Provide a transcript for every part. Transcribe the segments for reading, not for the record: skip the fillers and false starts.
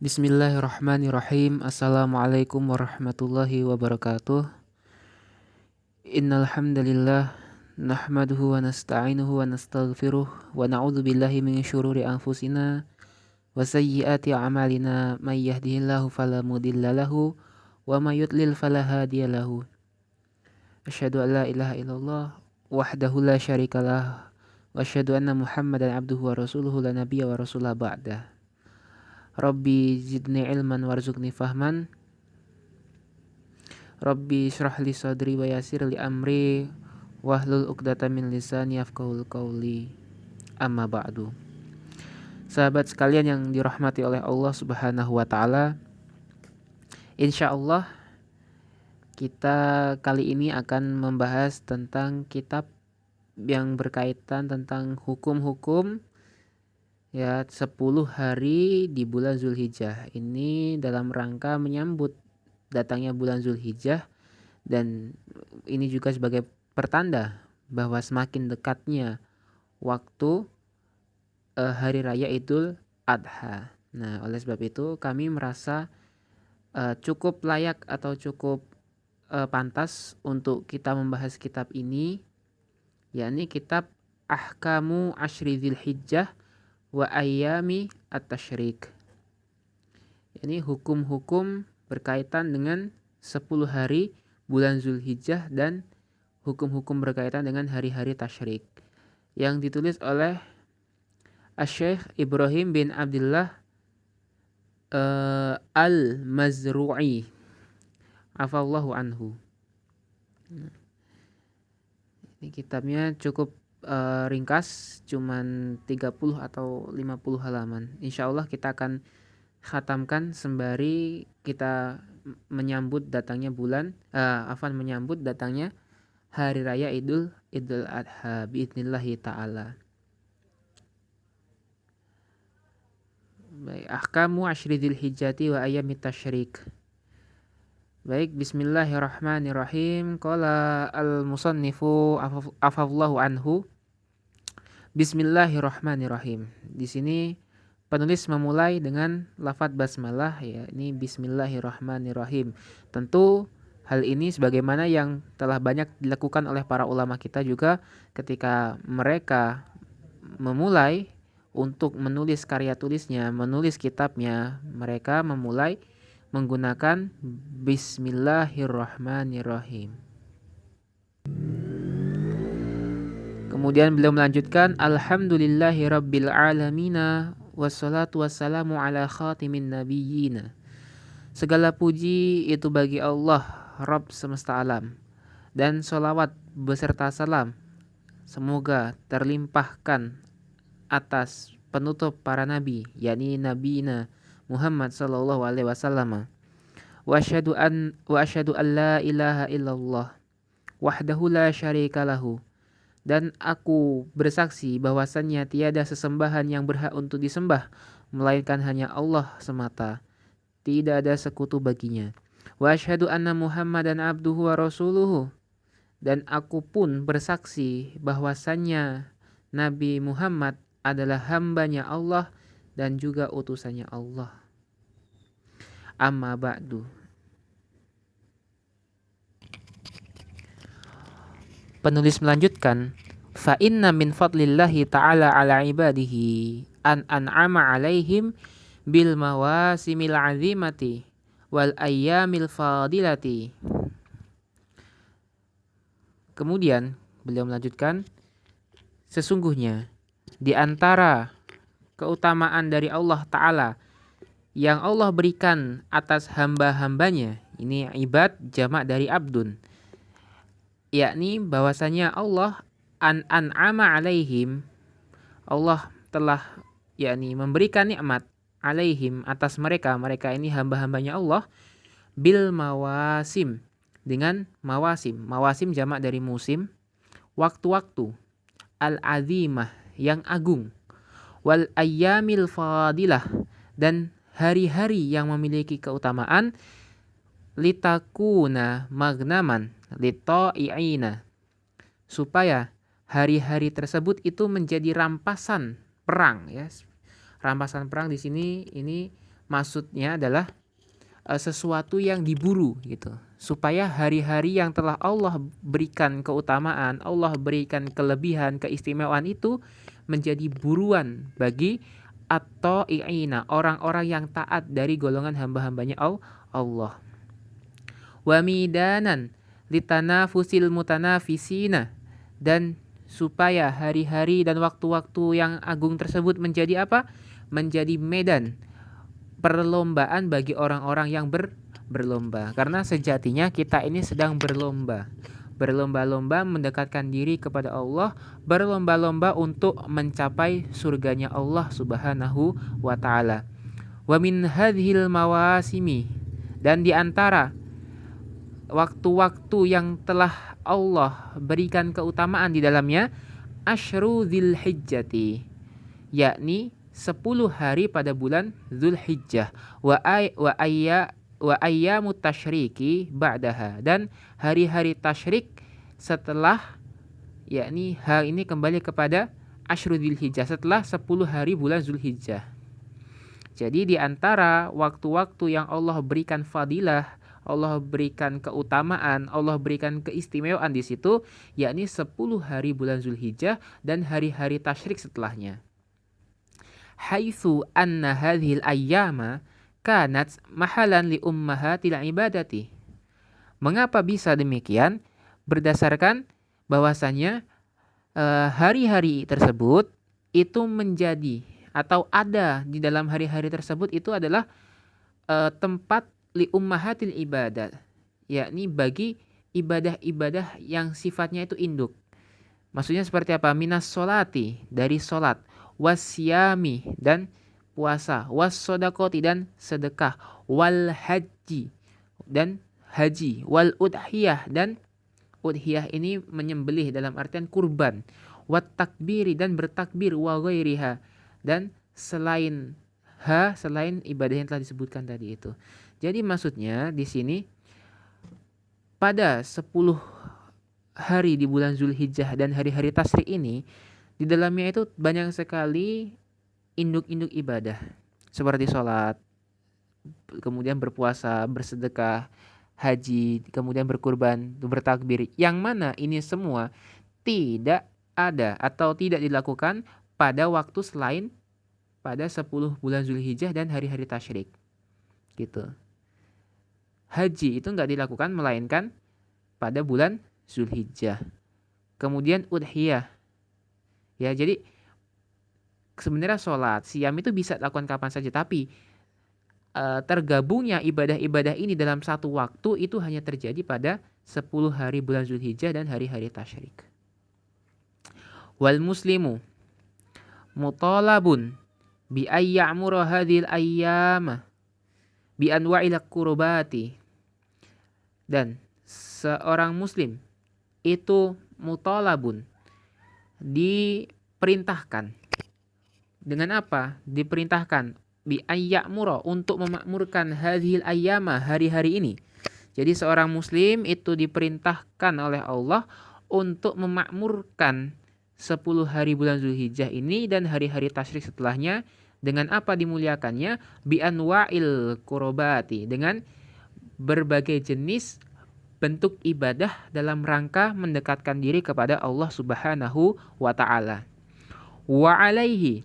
Bismillahirrahmanirrahim. Assalamualaikum warahmatullahi wabarakatuh. Innal hamdalillah nahmaduhu wa nasta'inuhu wa nastaghfiruh wa na'udzu billahi min syururi anfusina wa sayyiati a'malina may yahdihillahu fala mudilla lahu wa may yudlil fala hadiyalahu. Asyhadu an la ilaha illallah wahdahu la syarikalah wa asyhadu anna Muhammadan abduhu wa rasuluhu la nabiyya wa rasulah ba'dah. Rabbi zidni ilman warzuqni fahman. Rabbi syrah li sadri wa yasir li amri wahlul 'uqdatam min lisani yafqahul qawli. Amma ba'du. Sahabat sekalian yang dirahmati oleh Allah Subhanahu wa taala, insyaallah kita kali ini akan membahas tentang kitab yang berkaitan tentang hukum-hukum 10 hari di bulan Zulhijjah. Ini dalam rangka menyambut datangnya bulan Zulhijjah, dan ini juga sebagai pertanda bahwa semakin dekatnya waktu hari raya Idul Adha. Nah, oleh sebab itu kami merasa cukup layak atau cukup pantas untuk kita membahas kitab ini, yakni kitab Ahkamu Ashri Dzulhijjah wa Ayyami At-Tasyrik. Ini hukum-hukum berkaitan dengan 10 hari bulan Zulhijjah dan hukum-hukum berkaitan dengan hari-hari tasyrik, yang ditulis oleh Asy-Syaikh Ibrahim bin Abdullah Al-Mazru'i afallahu anhu. Ini kitabnya cukup ringkas, cuman 30 atau 50 halaman. Insyaallah kita akan khatamkan sembari kita menyambut datangnya menyambut datangnya hari raya Idul Adha biidznillah taala. Baik, ahkamu asyri dzulhijjati wa ayyamit tasyrik. Baik, bismillahirrahmanirrahim. Qala al-musannifu afallahu anhu. Bismillahirrahmanirrahim. Di sini penulis memulai dengan lafadz basmalah, ya, ini bismillahirrahmanirrahim. Tentu hal ini sebagaimana yang telah banyak dilakukan oleh para ulama kita juga ketika mereka memulai untuk menulis karya tulisnya, menulis kitabnya, mereka memulai menggunakan bismillahirrahmanirrahim. Kemudian beliau melanjutkan, alhamdulillahi rabbil alamina wassalatu wassalamu ala khatimin nabiyyina. Segala puji itu bagi Allah, Rabb semesta alam, dan sholawat beserta salam semoga terlimpahkan atas penutup para nabi, yakni nabiina Muhammad sallallahu alaihi wasallam. Wa asyhadu an la ilaha illallah wahdahu la syarika lahu. Dan aku bersaksi bahwasannya tiada sesembahan yang berhak untuk disembah melainkan hanya Allah semata. Tidak ada sekutu baginya. Wa asyhadu anna Muhammadan abduhu wa rasuluhu. Dan aku pun bersaksi bahwasannya Nabi Muhammad adalah hambanya Allah dan juga utusannya Allah. Amma ba'du. Penulis melanjutkan, fa inna min fadlillahi ta'ala ala ibadihi an an'ama alaihim bil mawasimil azimati wal ayyamil fadilati. Kemudian beliau melanjutkan, sesungguhnya di antara keutamaan dari Allah Ta'ala yang Allah berikan atas hamba-hambanya, ini ibad jamak dari abdun, yakni bahwasanya Allah an'ama alaihim, Allah telah memberikan nikmat alaihim atas mereka ini hamba-hambanya Allah, bil mawasim, dengan mawasim. Mawasim jamak dari musim, waktu-waktu, al-azimah yang agung, wal ayyamil fadilah, dan hari-hari yang memiliki keutamaan, litakuna magnaman lita'iina, supaya hari-hari tersebut itu menjadi rampasan perang, ya. Rampasan perang di sini ini maksudnya adalah sesuatu yang diburu gitu. Supaya hari-hari yang telah Allah berikan keutamaan, Allah berikan kelebihan, keistimewaan itu menjadi buruan bagi at-ta'i'ina, orang-orang yang taat dari golongan hamba-hambanya Allah. Wa midanan litanafusil mutanafisina, dan supaya hari-hari dan waktu-waktu yang agung tersebut menjadi apa? Menjadi medan perlombaan bagi orang-orang yang berlomba. Karena sejatinya kita ini sedang berlomba. Berlomba-lomba mendekatkan diri kepada Allah, berlomba-lomba untuk mencapai surganya Allah Subhanahu wa taala. Wa min hadhil mawasimi, dan di antara waktu-waktu yang telah Allah berikan keutamaan di dalamnya, asyru dzilhijjati, yakni 10 hari pada bulan Zulhijjah, wa ayyamut tasyriki ba'daha, dan hari-hari tasyrik setelah, yakni hal ini kembali kepada asyru Dzulhijjah, setelah 10 hari bulan Zulhijjah. Jadi di antara waktu-waktu yang Allah berikan fadilah, Allah berikan keutamaan, Allah berikan keistimewaan di situ, yakni 10 hari bulan Zulhijjah dan hari-hari tasyrik setelahnya. Haitsu anna hadhil ayyama kanat mahalan li ummahatil ibadati. Mengapa bisa demikian? Berdasarkan bahwasannya hari-hari tersebut itu menjadi atau ada di dalam hari-hari tersebut itu adalah tempat li ummahatil ibadat, yakni bagi ibadah-ibadah yang sifatnya itu induk. Maksudnya seperti apa? Minas solati, dari solat, wasyami, dan puasa, wassodakoti, dan sedekah, wal haji, dan haji, wal udhiyah, dan udhiyah ini menyembelih dalam artian kurban, wat takbiri, dan bertakbir, wa ghairiha, dan selain ibadah yang telah disebutkan tadi itu. Jadi maksudnya di sini pada 10 hari di bulan Zulhijjah dan hari-hari tasyrik ini, di dalamnya itu banyak sekali induk-induk ibadah seperti sholat, kemudian berpuasa, bersedekah, haji, kemudian berkurban, bertakbir, yang mana ini semua tidak ada atau tidak dilakukan pada waktu selain pada 10 bulan Zulhijjah dan hari-hari tasyrik gitu. Haji itu nggak dilakukan melainkan pada bulan Zulhijjah. Kemudian udhiyah. Ya, jadi sebenarnya sholat, siam itu bisa dilakukan kapan saja, tapi tergabungnya ibadah-ibadah ini dalam satu waktu itu hanya terjadi pada 10 hari bulan Zulhijjah dan hari-hari tasyrik. Wal muslimu mutalabun bi ayya'muru hadhil ayyama bi anwa'il qurbati, dan seorang muslim itu mutalabun, diperintahkan dengan apa? Diperintahkan bi ayya'mura, untuk memakmurkan hadhil ayyama, hari-hari ini. Jadi seorang muslim itu diperintahkan oleh Allah untuk memakmurkan 10 hari bulan Zulhijjah ini dan hari-hari tasyrik setelahnya. Dengan apa dimuliakannya? Bi anwa'il qurbati, dengan berbagai jenis bentuk ibadah dalam rangka mendekatkan diri kepada Allah Subhanahu wa taala. Wa alaihi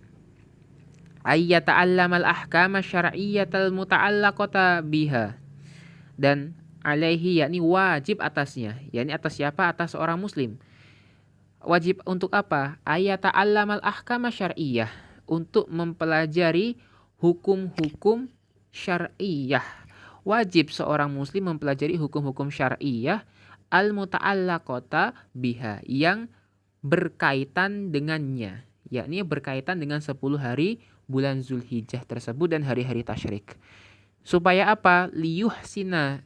ayyata'allamal ahkama syar'iyyatal muta'allaqata biha, dan alaihi yakni wajib atasnya, yakni atas siapa? Atas orang muslim. Wajib untuk apa? Ayyata'allamal ahkama syar'iyyah, untuk mempelajari hukum-hukum syar'iyyah. Wajib seorang muslim mempelajari hukum-hukum syar'iyyah al-muta'allaqata biha, yang berkaitan dengannya, yakni berkaitan dengan 10 hari bulan Zulhijjah tersebut dan hari-hari tasyrik. Supaya apa? Liyuhsina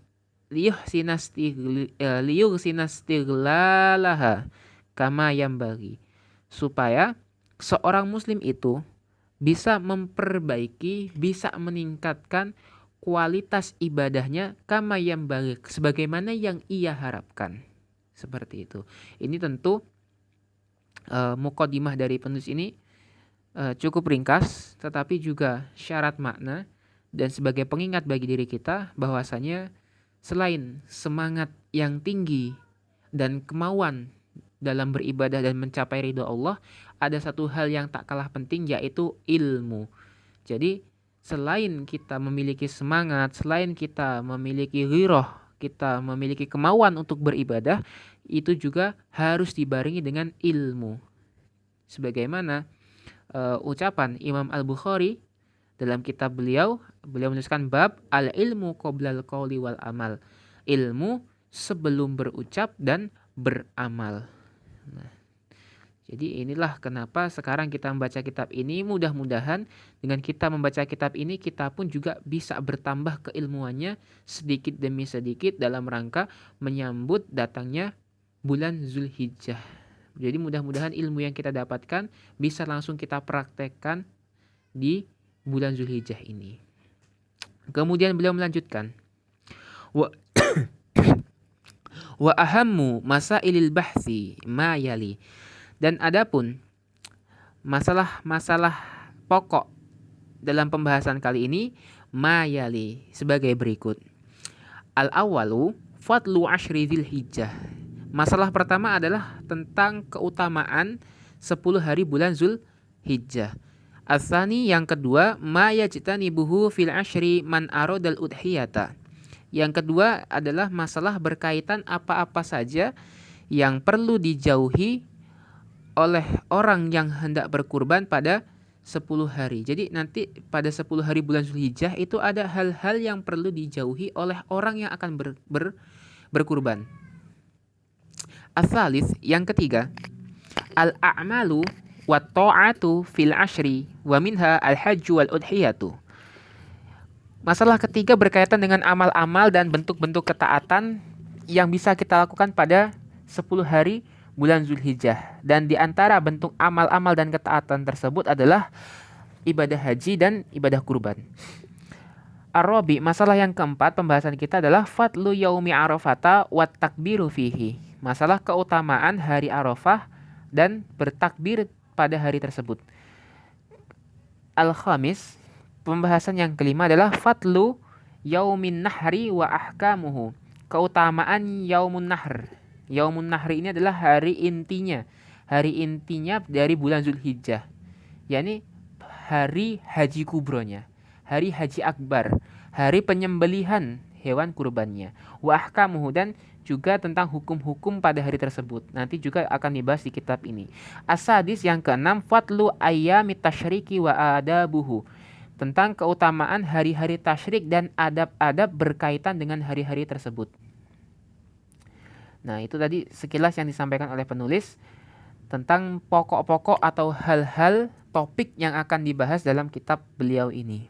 stighlalaha kama yambagi, supaya seorang muslim itu bisa memperbaiki, bisa meningkatkan kualitas ibadahnya kama yambagi, sebagaimana yang ia harapkan. Seperti itu. Ini tentu muqaddimah dari penulis ini cukup ringkas, tetapi juga syarat makna, dan sebagai pengingat bagi diri kita bahwasanya selain semangat yang tinggi dan kemauan dalam beribadah dan mencapai ridho Allah, ada satu hal yang tak kalah penting, yaitu ilmu. Jadi selain kita memiliki semangat, selain kita memiliki ghirah, kita memiliki kemauan untuk beribadah, itu juga harus dibarengi dengan ilmu. Sebagaimana ucapan Imam Al-Bukhari dalam kitab beliau menuliskan bab al-ilmu qoblal qauli wal amal. Ilmu sebelum berucap dan beramal. Nah, jadi inilah kenapa sekarang kita membaca kitab ini. Mudah-mudahan dengan kita membaca kitab ini, kita pun juga bisa bertambah keilmuannya sedikit demi sedikit dalam rangka menyambut datangnya bulan Zulhijjah. Jadi mudah-mudahan ilmu yang kita dapatkan bisa langsung kita praktekkan di bulan Zulhijjah ini. Kemudian beliau melanjutkan, wa ahammu masailil bahthi ma yali. Dan adapun masalah-masalah pokok dalam pembahasan kali ini ma yali sebagai berikut. Al-awwalu fadlu ashri Dzulhijjah. Masalah pertama adalah tentang keutamaan 10 hari bulan Zulhijjah. As-tsani, yang kedua, ma yajtanibuhu fil ashri man aradal udhiyata. Yang kedua adalah masalah berkaitan apa-apa saja yang perlu dijauhi oleh orang yang hendak berkurban pada 10 hari. Jadi nanti pada 10 hari bulan Zulhijjah itu ada hal-hal yang perlu dijauhi oleh orang yang akan berkurban. Ats-tsalits, yang ketiga, al-a'malu wa ta'atu fil ashri wa minha al-hajju wal udhiyatu. Masalah ketiga berkaitan dengan amal-amal dan bentuk-bentuk ketaatan yang bisa kita lakukan pada 10 hari bulan Zulhijjah. Dan di antara bentuk amal-amal dan ketaatan tersebut adalah ibadah haji dan ibadah kurban. Ar-rabi, masalah yang keempat pembahasan kita adalah fadlu yaumi arafata wa takbiru fihi. Masalah keutamaan hari Arafah dan bertakbir pada hari tersebut. Al-khamis, pembahasan yang kelima adalah fadlu yaumin nahri wa ahkamuhu. Keutamaan yaumun nahr. Yaumun nahri ini adalah hari intinya. Hari intinya dari bulan Zulhijjah. yakni hari haji kubronya, hari haji akbar, hari penyembelihan hewan kurbannya. Wa ahkamuhu, dan juga tentang hukum-hukum pada hari tersebut. Nanti juga akan dibahas di kitab ini. As-sadis, yang keenam, fadlu ayyamit tasyriki wa adabuhu. Tentang keutamaan hari-hari tasyrik dan adab-adab berkaitan dengan hari-hari tersebut. Nah, itu tadi sekilas yang disampaikan oleh penulis tentang pokok-pokok atau hal-hal topik yang akan dibahas dalam kitab beliau ini.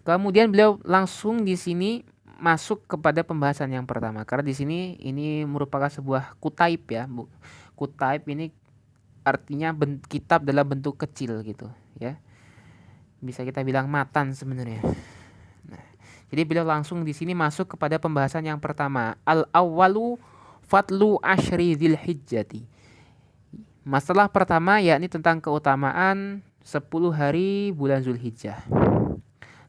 Kemudian beliau langsung di sini masuk kepada pembahasan yang pertama, karena di sini ini merupakan sebuah kutaib ya. Kutaib ini artinya kitab dalam bentuk kecil gitu ya. Bisa kita bilang matan sebenarnya. Nah, jadi beliau langsung di sini masuk kepada pembahasan yang pertama, al-awwalu fadlu asyri Dzulhijjati. Masalah pertama yakni tentang keutamaan 10 hari bulan Zulhijjah.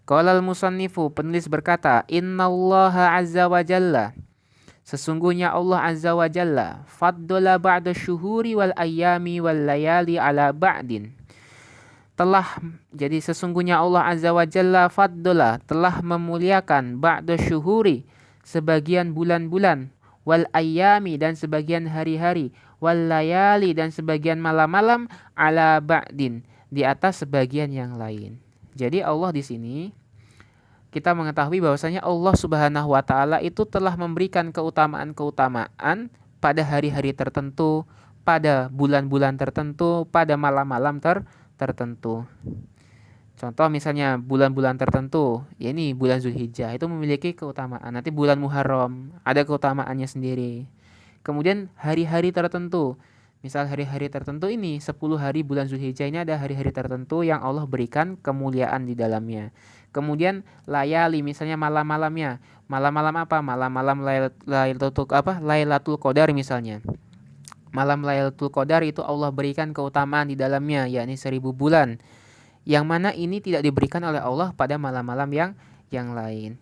Qala al-musannifu, penulis berkata, innallaha azza wa jalla, sesungguhnya Allah azza wa jalla, faddala ba'da syuhuri wal ayyami wal layali ala ba'din. Jadi sesungguhnya Allah azza wa jalla faddala, telah memuliakan ba'da syuhuri, sebagian bulan-bulan, wal ayyami, dan sebagian hari-hari, wal layali, dan sebagian malam-malam, ala ba'din, di atas sebagian yang lain. Jadi Allah di sini kita mengetahui bahwasanya Allah Subhanahu wa taala itu telah memberikan keutamaan-keutamaan pada hari-hari tertentu, pada bulan-bulan tertentu, pada malam-malam tertentu. Contoh misalnya bulan-bulan tertentu, ya ini bulan Zulhijjah itu memiliki keutamaan. Nanti bulan Muharram ada keutamaannya sendiri. Kemudian hari-hari tertentu, misal hari-hari tertentu ini 10 hari bulan Zulhijjah ini ada hari-hari tertentu yang Allah berikan kemuliaan di dalamnya. Kemudian layali, misalnya malam-malamnya. Malam-malam apa? Malam-malam Lailatul Qadar misalnya. Malam Lailatul Qadar itu Allah berikan keutamaan di dalamnya, yakni 1000 bulan. yang mana ini tidak diberikan oleh Allah pada malam-malam yang lain.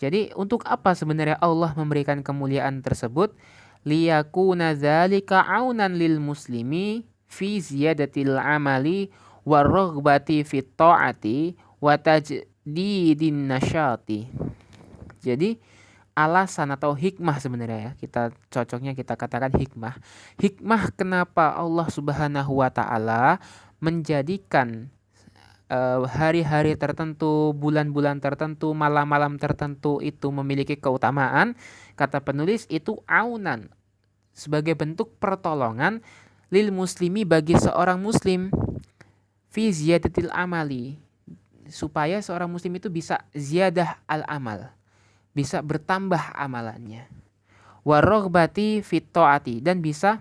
Jadi untuk apa sebenarnya Allah memberikan kemuliaan tersebut? Liyakuna dzalika aunan lil muslimi fi ziyadatil amali waraghbati fit taati wa tajdidin nasyati. Jadi alasan atau hikmah sebenarnya ya, kita katakan hikmah. Hikmah kenapa Allah Subhanahu wa taala menjadikan hari-hari tertentu, bulan-bulan tertentu, malam-malam tertentu itu memiliki keutamaan, kata penulis itu aunan, sebagai bentuk pertolongan lil muslimi, bagi seorang muslim, fi ziyadatil amali, supaya seorang muslim itu bisa ziyadah al amal, bisa bertambah amalannya, waroghbati fit taati, dan bisa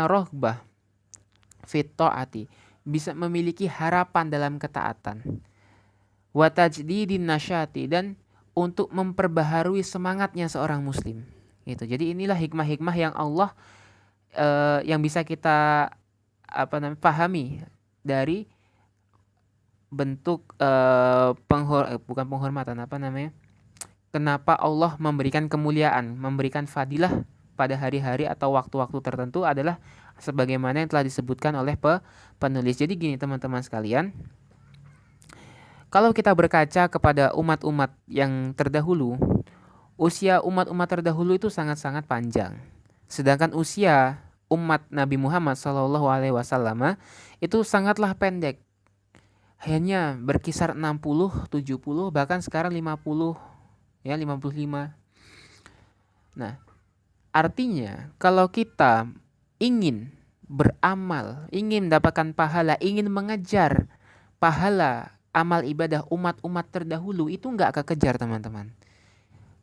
roghbah fit taati, bisa memiliki harapan dalam ketaatan, wa tajdidin nasyati, dan untuk memperbaharui semangatnya seorang muslim. Gitu. Jadi inilah hikmah-hikmah yang Allah yang bisa kita pahami dari bentuk bukan penghormatan, kenapa Allah memberikan kemuliaan, memberikan fadilah pada hari-hari atau waktu-waktu tertentu adalah sebagaimana yang telah disebutkan oleh penulis. Jadi gini teman-teman sekalian, kalau kita berkaca kepada umat-umat yang terdahulu, usia umat-umat terdahulu itu sangat-sangat panjang. Sedangkan usia umat Nabi Muhammad SAW itu sangatlah pendek. Hanya berkisar 60, 70, bahkan sekarang 50, 55. Nah, artinya kalau kita ingin beramal, ingin mendapatkan pahala, ingin mengejar pahala amal ibadah umat-umat terdahulu, itu nggak kekejar teman-teman.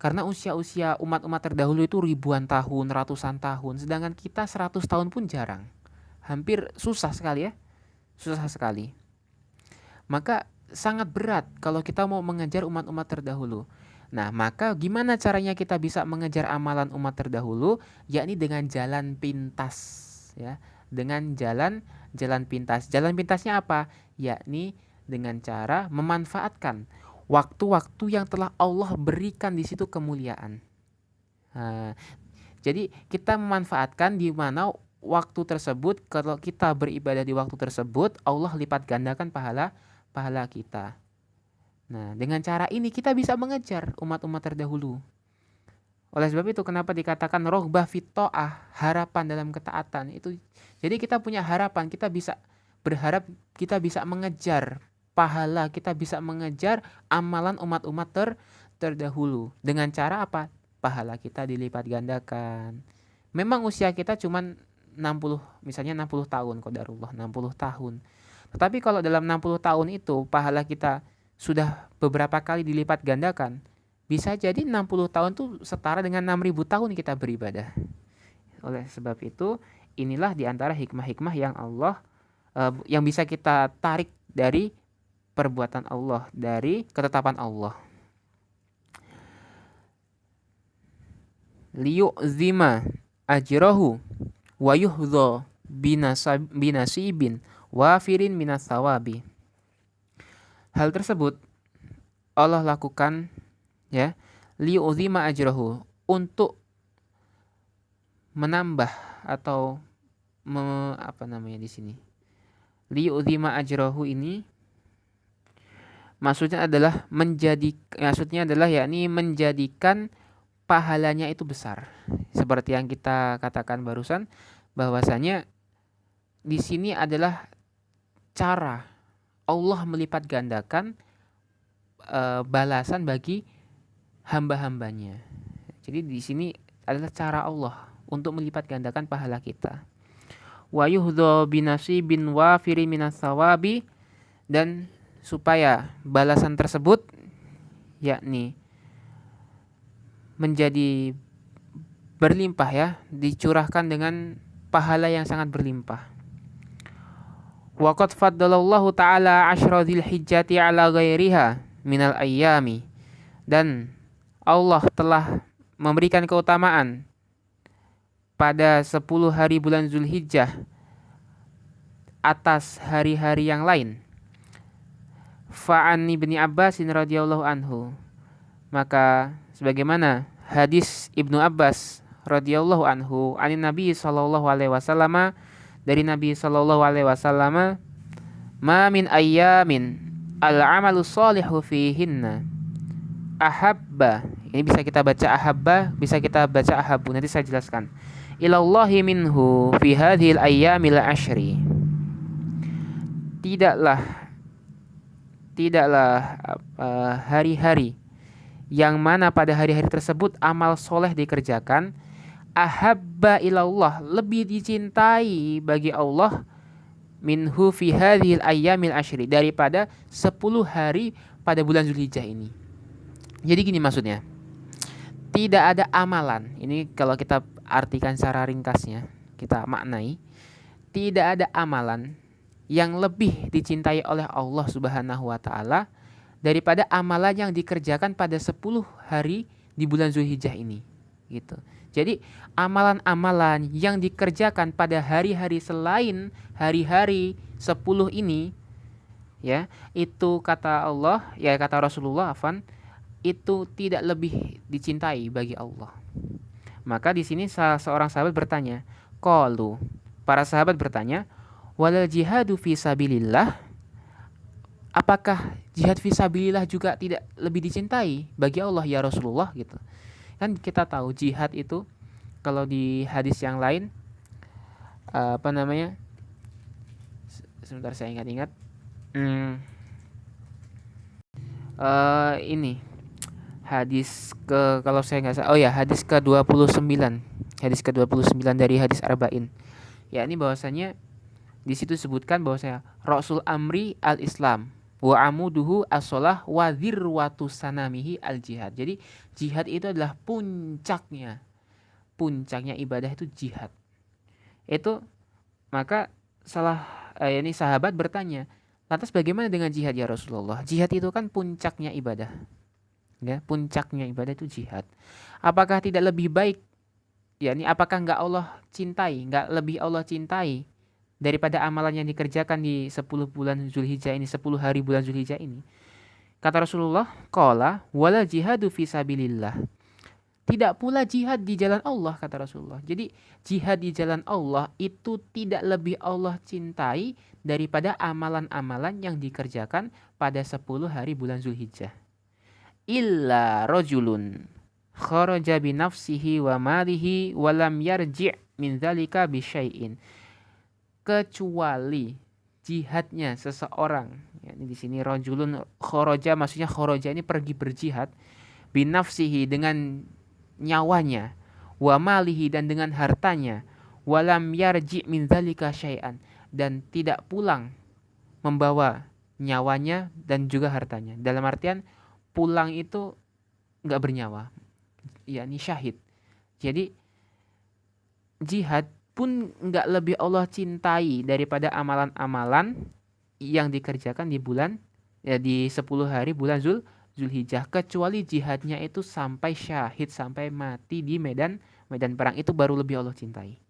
Karena usia-usia umat-umat terdahulu itu ribuan tahun, ratusan tahun. Sedangkan kita 100 tahun pun jarang. Hampir susah sekali ya. Susah sekali. Maka sangat berat kalau kita mau mengejar umat-umat terdahulu. Nah, maka gimana caranya kita bisa mengejar amalan umat terdahulu? Yakni dengan jalan pintas, ya. Dengan jalan pintas. Jalan pintasnya apa? Yakni dengan cara memanfaatkan waktu-waktu yang telah Allah berikan di situ kemuliaan. Nah, jadi kita memanfaatkan di mana waktu tersebut, kalau kita beribadah di waktu tersebut, Allah lipat gandakan pahala kita. Nah, dengan cara ini kita bisa mengejar umat-umat terdahulu. Oleh sebab itu kenapa dikatakan roghbah fit ta'ah, harapan dalam ketaatan itu. Jadi kita punya harapan, kita bisa berharap, kita bisa mengejar pahala, kita bisa mengejar amalan umat-umat terdahulu. Dengan cara apa? Pahala kita dilipat gandakan. Memang usia kita cuma 60, misalnya 60 tahun, qadarullah 60 tahun. Tetapi kalau dalam 60 tahun itu pahala kita sudah beberapa kali dilipat gandakan, bisa jadi 60 tahun itu setara dengan 6.000 tahun kita beribadah. Oleh sebab itu, inilah diantara hikmah-hikmah yang Allah yang bisa kita tarik dari perbuatan Allah, dari ketetapan Allah. Liyu'zima ajrahu wa yuhdha binasibin wafirin minas sawabi. Hal tersebut Allah lakukan, ya, liyu'zima ajrahu, untuk menambah atau di sini. Liyu'zima ajrahu ini maksudnya adalah yakni menjadikan pahalanya itu besar. Seperti yang kita katakan barusan, bahwasanya di sini adalah cara Allah melipat gandakan balasan bagi hamba-hambanya. Jadi di sini adalah cara Allah untuk melipat gandakan pahala kita. Wa yuhdha binasibin wafiri minas sawabi, dan supaya balasan tersebut yakni menjadi berlimpah, ya, dicurahkan dengan pahala yang sangat berlimpah. Wa qad faddalallahu ta'ala 'ashra dzilhijjati 'ala ghairiha minal ayyami, dan Allah telah memberikan keutamaan pada 10 hari bulan Zulhijjah atas hari-hari yang lain. Fa'an Ibni Abbasin radhiyallahu anhu, maka sebagaimana hadis Ibnu Abbas radhiyallahu anhu anin Nabi sallallahu alaihi wasallam, dari Nabi sallallahu alaihi wasallam, ma min ayyamin al-amalu shalihu fihinna ahabba. Ini bisa kita baca ahabba, bisa kita baca ahabbu, nanti saya jelaskan. Ilallahi minhu fi hadhil ayyamil ashri. Tidaklah hari-hari yang mana pada hari-hari tersebut amal soleh dikerjakan, ahabba ilallah, lebih dicintai bagi Allah, minhu fi hadhil ayyamil ashri, daripada 10 hari pada bulan Zulhijjah ini. Jadi gini maksudnya, tidak ada amalan, ini kalau kita artikan secara ringkasnya, kita maknai, tidak ada amalan yang lebih dicintai oleh Allah Subhanahu wa taala daripada amalan yang dikerjakan pada 10 hari di bulan Zulhijjah ini, gitu. Jadi amalan-amalan yang dikerjakan pada hari-hari selain hari-hari 10 ini, ya, itu kata Allah, ya kata Rasulullah, itu tidak lebih dicintai bagi Allah. Maka di sini seorang sahabat bertanya, qalu, para sahabat bertanya, wal jihadu fi sabilillah, apakah jihad fi sabilillah juga tidak lebih dicintai bagi Allah ya Rasulullah, gitu. Kan kita tahu jihad itu kalau di hadis yang lain sebentar saya ingat-ingat. Ini hadis kalau saya nggak salah, hadis ke-29. Hadis ke-29 dari hadis Arba'in. Ya, ini bahwasanya di situ sebutkan bahwasanya Rasul Amri al-Islam wa amuduhu as-shalah wa dzirwatu sanamihi al-jihad. Jadi jihad itu adalah puncaknya ibadah itu jihad. Itu maka ini sahabat bertanya, lantas bagaimana dengan jihad ya Rasulullah? Jihad itu kan puncaknya ibadah. Ya, puncaknya ibadah itu jihad. Apakah tidak lebih baik? Ya, ini apakah enggak lebih Allah cintai daripada amalan yang dikerjakan di 10 bulan Zulhijjah ini, 10 hari bulan Zulhijjah ini? Kata Rasulullah, qala wala jihadu fi sabilillah. Tidak pula jihad di jalan Allah, kata Rasulullah. Jadi jihad di jalan Allah itu tidak lebih Allah cintai daripada amalan-amalan yang dikerjakan pada 10 hari bulan Zulhijjah. Illa rajulun kharaja bi nafsihi wa malihi wa lam yarji' min dzalika bi syai'in. Kecuali jihadnya seseorang. Ya, ini di sini rajulun kharaja, maksudnya kharaja ini pergi berjihad, bi nafsihi dengan nyawanya, wa malihi dan dengan hartanya, wa lam yarji' min dzalika syai'an, dan tidak pulang membawa nyawanya dan juga hartanya. Dalam artian pulang itu nggak bernyawa, yakni syahid. Jadi jihad pun nggak lebih Allah cintai daripada amalan-amalan yang dikerjakan di bulan, ya, di 10 hari bulan Zulhijjah, kecuali jihadnya itu sampai syahid, sampai mati di medan perang, itu baru lebih Allah cintai.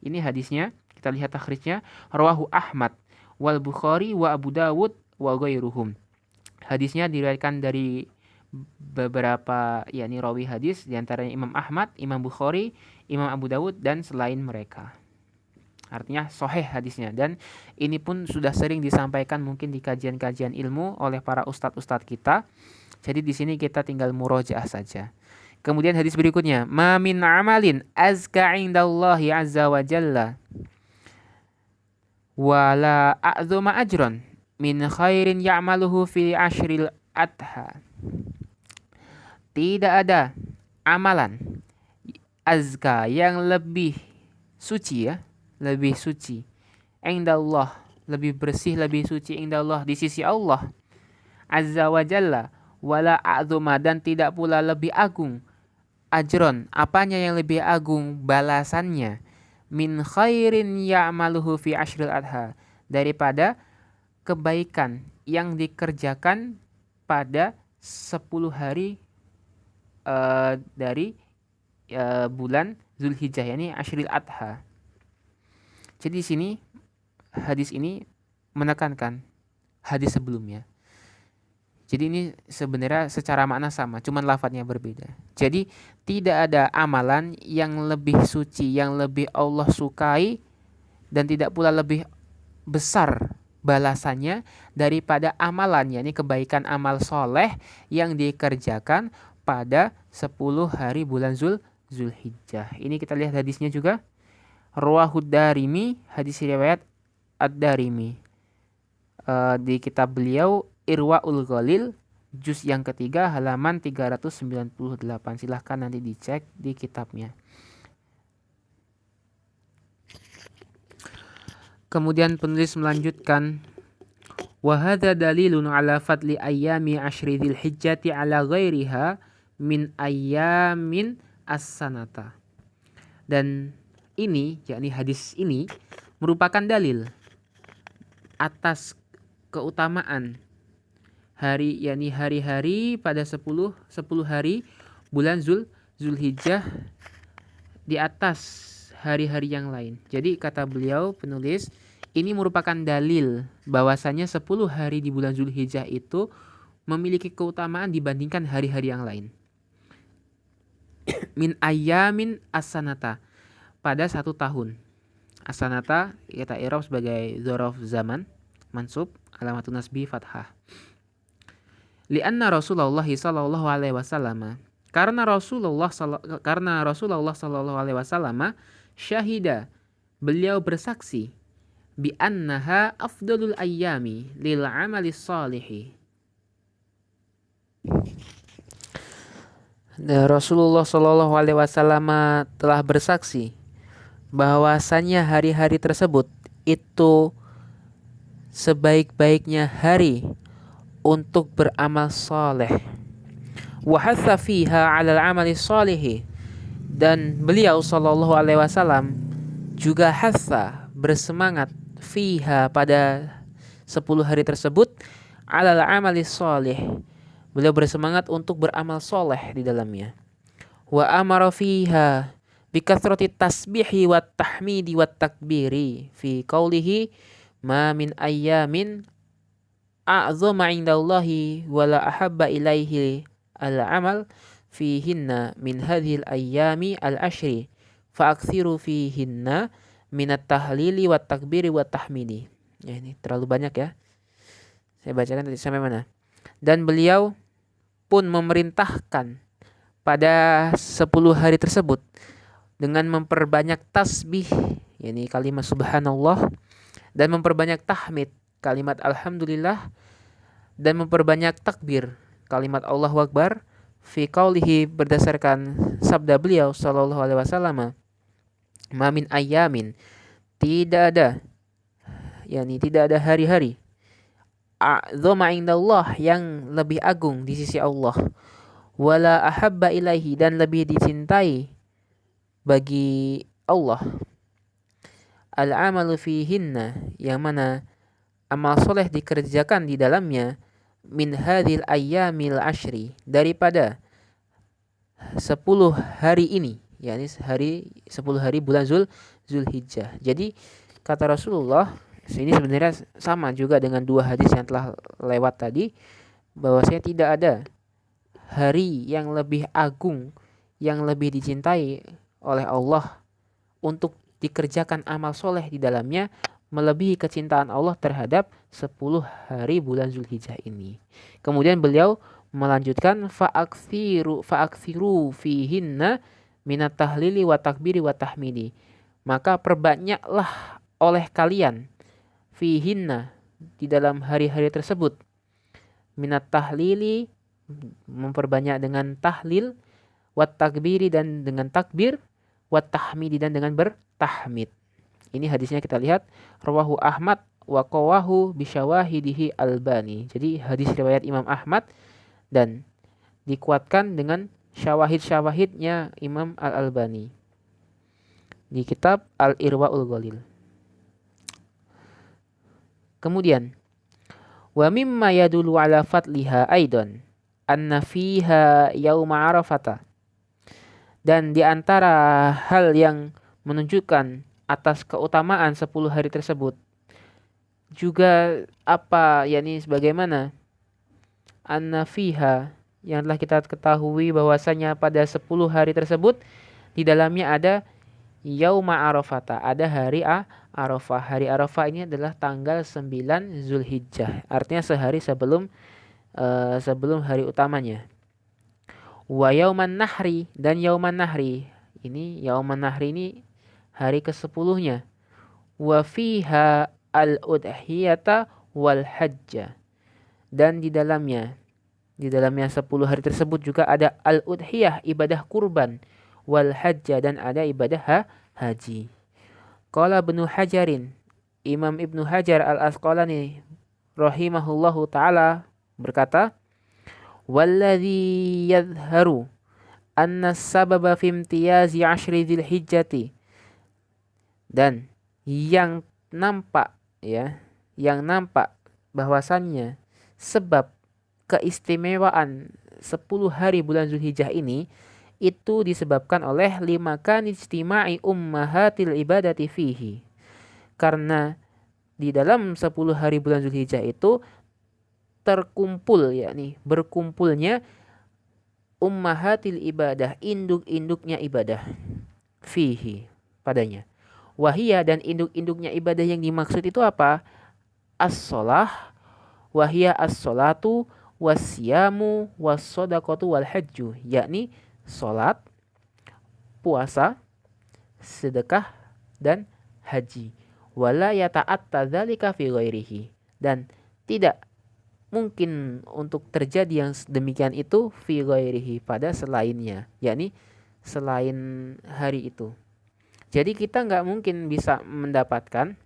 Ini hadisnya, kita lihat takhrijnya, rawahu Ahmad wal Bukhari wa Abu Dawud wa ghairuhum. Hadisnya diriwayatkan dari beberapa, yakni rawi hadis, diantaranya Imam Ahmad, Imam Bukhari, Imam Abu Dawud, dan selain mereka. Artinya sahih hadisnya, dan ini pun sudah sering disampaikan mungkin di kajian-kajian ilmu oleh para ustadz-ustadz kita. Jadi di sini kita tinggal murojaah saja. Kemudian hadis berikutnya, ma min amalin azka indallahi azza wa jalla wala a'zuma ajran min khairin ya'maluhu fi ashril adha. Tidak ada amalan azka yang lebih suci, ya, lebih suci, indallah, lebih bersih, lebih suci, indallah, di sisi Allah azza wa jalla, wala a'zuma, dan tidak pula lebih agung, ajron, apanya yang lebih agung balasannya, min khairin ya'maluhu fi ashril adha, daripada kebaikan yang dikerjakan pada 10 hari dari bulan Zulhijjah, ini ashril adha. Jadi di sini hadis ini menekankan hadis sebelumnya. Jadi ini sebenarnya secara makna sama, cuman lafadznya berbeda. Jadi tidak ada amalan yang lebih suci, yang lebih Allah sukai, dan tidak pula lebih besar balasannya daripada amalannya. Ini kebaikan amal soleh yang dikerjakan pada 10 hari bulan Zulhijjah. Ini kita lihat hadisnya juga. Rawahud Darimi, hadis riwayat Ad-Darimi. Di kitab beliau Irwaul Ghalil, juz yang ketiga halaman 398. Silahkan nanti dicek di kitabnya. Kemudian penulis melanjutkan, wa hadza dalilun ala fadli ayyami ashri dzilhijjati ala ghairiha min ayyamin as-sanata. Dan ini, yakni hadis ini merupakan dalil atas keutamaan hari, yakni hari-hari pada 10 hari bulan Zulhijjah di atas hari-hari yang lain. Jadi kata beliau penulis, ini merupakan dalil bahwasanya 10 hari di bulan Zulhijjah itu memiliki keutamaan dibandingkan hari-hari yang lain. Min ayamin as-sanata, pada 1 tahun. As-sanata kita i'rab sebagai dzaraf zaman, mansub, alamatun nasbi fathah. Lianna Rasulullah sallallahu alaihi wasallam, karena Rasulullah sallallahu alaihi wasallam syahida, beliau bersaksi, bi annaha afdalul ayyami lil amali shalihi. Rasulullah sallallahu alaihi wasallam telah bersaksi bahwasanya hari-hari tersebut itu sebaik-baiknya hari untuk beramal saleh. Wa hatha fiha 'alal 'amali shalihi, dan beliau sallallahu alaihi wasallam juga hatha, bersemangat, fiha, pada 10 hari tersebut, 'alal 'amali shalih, beliau bersemangat untuk beramal soleh di dalamnya. Wa amara fiha bikathrati tasbihi wat tahmidi wat takbiri fi qaulihi ma min ayyamin a'zama 'indallahi wa la ahabba ilaihi al-amal fihinna min hadhil ayyami al-ashri fa'akthiru fihinna minat tahlili wat takbiri wat tahmidi. Ya, ini terlalu banyak ya. Saya bacakan tadi sampai mana? Dan beliau pun memerintahkan pada 10 hari tersebut dengan memperbanyak tasbih, yakni kalimat subhanallah, dan memperbanyak tahmid, kalimat alhamdulillah, dan memperbanyak takbir, kalimat Allahu Akbar, fi qaulihi, berdasarkan sabda beliau sallallahu alaihi wasallam, ma min ayyamin, tidak ada, yakni tidak ada hari-hari, a'zama indallah, yang lebih agung di sisi Allah, wala ahabba ilaihi, dan lebih dicintai bagi Allah, al-amalu fihinna, yang mana amal soleh dikerjakan di dalamnya, min hadhil ayyamil ashri, daripada 10 hari ini, yakni 10 hari bulan Zulhijjah. Jadi kata Rasulullah, ini sebenarnya sama juga dengan 2 hadis yang telah lewat tadi, bahwasanya tidak ada hari yang lebih agung, yang lebih dicintai oleh Allah untuk dikerjakan amal soleh di dalamnya, melebihi kecintaan Allah terhadap 10 hari bulan Zulhijjah ini. Kemudian beliau melanjutkan, fa'akthiru fihinna minat tahlili wa takbiri wa tahmidi, maka perbanyaklah oleh kalian fihinna, di dalam hari-hari tersebut, minat tahlili, memperbanyak dengan tahlil, wat takbiri, dan dengan takbir, wat tahmidi, dan dengan bertahmid. Ini hadisnya kita lihat, rawahu Ahmad wa qawahu bisyawahidihi Albani. Jadi hadis riwayat Imam Ahmad dan dikuatkan dengan syawahid-syawahidnya Imam Al-Albani di kitab Al-Irwaul Ghalil. Kemudian, wa mimma yadullu ala fadliha aidan anna fiha yauma arafata, dan di antara hal yang menunjukkan atas keutamaan 10 hari tersebut juga apa yakni sebagaimana anna fiha yang telah kita ketahui bahwasanya pada 10 hari tersebut di dalamnya ada yauma arafata, ada hari Arafah. Hari Arafah ini adalah tanggal 9 Zulhijjah. Artinya sehari sebelum hari utamanya. Wa yauman nahri, dan yauman nahri. Ini yauman nahri ini hari ke-10-nya. Wa fiha al-udhiyata wal hajja. Dan di dalamnya 10 hari tersebut juga ada al-udhiyah, ibadah kurban, wal hajja, dan ada ibadah haji. Qala Ibnu Hajarin, Imam Ibnu Hajar Al-Asqalani rahimahullahu taala berkata, "Walladzi yadhharu anna sababa fi imtiyazi ashri dzilhijjati." Dan yang nampak bahwasannya sebab keistimewaan 10 hari bulan Zulhijjah ini itu disebabkan oleh limakan ijtima'i ummahatil ibadati fihi. Karena di dalam 10 hari bulan Zulhijjah itu berkumpulnya ummahatil ibadah, induk-induknya ibadah, fihi, padanya. Wahia, dan induk-induknya ibadah yang dimaksud itu apa? As-sholah, wahia as-sholatu, wasyamu, was-sodaqatu, wal hajju, yakni sholat, puasa, sedekah, dan haji. Wala yata'atta dzalika fi ghairihi, dan tidak mungkin untuk terjadi yang demikian itu fi ghairihi, pada selainnya, yakni selain hari itu. Jadi kita nggak mungkin bisa mendapatkan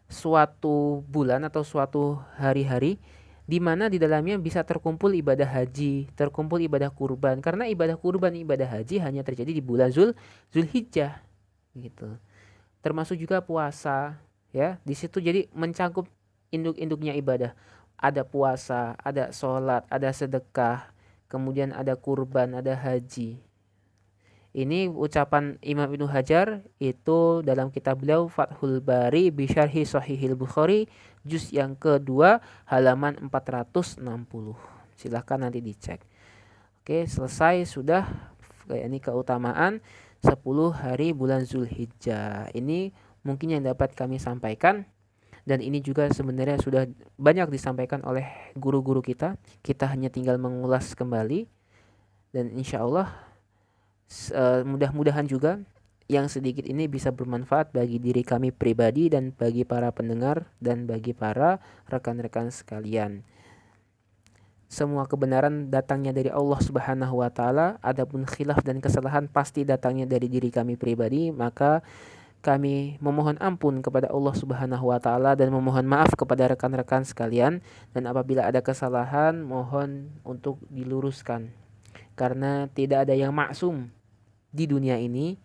suatu bulan atau suatu hari-hari di mana di dalamnya bisa terkumpul ibadah haji, terkumpul ibadah kurban, karena ibadah kurban, ibadah haji hanya terjadi di bulan Zulhijjah gitu. Termasuk juga puasa, ya. Di situ jadi mencakup induk-induknya ibadah. Ada puasa, ada sholat, ada sedekah, kemudian ada kurban, ada haji. Ini ucapan Imam Ibnu Hajar itu dalam kitab beliau Fathul Bari bi Syarhi Shahihil Bukhari juz yang kedua halaman 460. Silahkan nanti dicek. Oke, selesai sudah ini keutamaan 10 hari bulan Zulhijjah. Ini mungkin yang dapat kami sampaikan, dan ini juga sebenarnya sudah banyak disampaikan oleh guru-guru kita. Kita hanya tinggal mengulas kembali, dan insya Allah mudah-mudahan juga yang sedikit ini bisa bermanfaat bagi diri kami pribadi dan bagi para pendengar dan bagi para rekan-rekan sekalian. Semua kebenaran datangnya dari Allah Subhanahu wa taala, adapun khilaf dan kesalahan pasti datangnya dari diri kami pribadi, maka kami memohon ampun kepada Allah Subhanahu wa taala dan memohon maaf kepada rekan-rekan sekalian, dan apabila ada kesalahan mohon untuk diluruskan. Karena tidak ada yang maksum di dunia ini,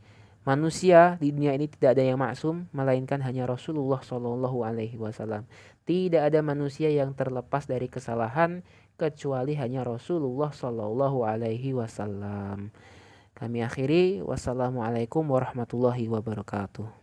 manusia di dunia ini tidak ada yang maksum melainkan hanya Rasulullah Shallallahu Alaihi Wasallam. Tidak ada manusia yang terlepas dari kesalahan kecuali hanya Rasulullah Shallallahu Alaihi Wasallam. Kami akhiri, wassalamualaikum warahmatullahi wabarakatuh.